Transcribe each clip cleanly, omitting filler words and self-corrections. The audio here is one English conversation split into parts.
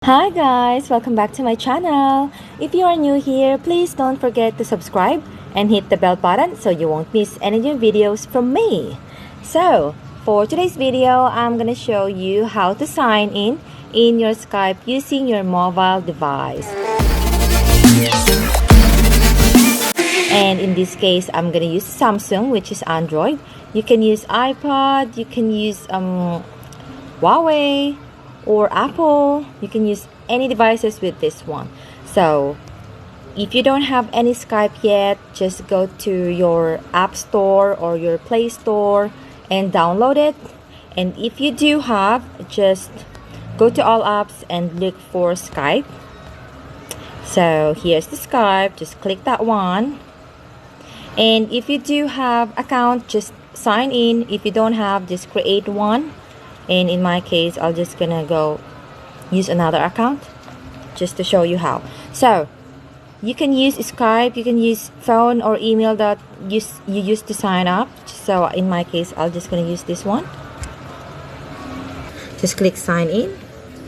Hi guys, welcome back to my channel. If you are new here, please don't forget to subscribe and hit the bell button so you won't miss any new videos from me. So, for today's video, I'm gonna show you how to sign in your Skype using your mobile device. And in this case, I'm gonna use Samsung, which is Android. You can use iPod, you can use Huawei or Apple. You can use any devices with this one. So if you don't have any Skype yet, just go to your App Store or your Play Store and download it. And if you do have, just go to all apps and look for Skype. So here's the Skype, just click that one. And if you do have account, just sign in. If you don't have, just create one. And in my case, I'll just gonna go use another account just to show you how. So you can use Skype, you can use phone or email that you use to sign up. So in my case, I'll just gonna use this one. Just click sign in,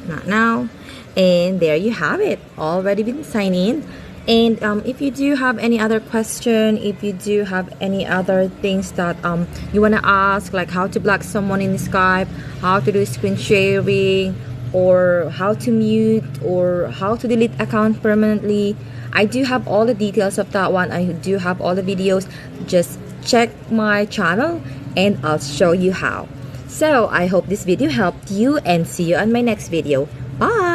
not now, and there you have it, already been signed in. And if you do have any other question, if you do have any other things that you want to ask, like how to block someone in Skype, how to do screen sharing, or how to mute, or how to delete account permanently, I do have all the details of that one. I do have all the videos. Just check my channel and I'll show you how. So I hope this video helped you, and see you on my next video. Bye.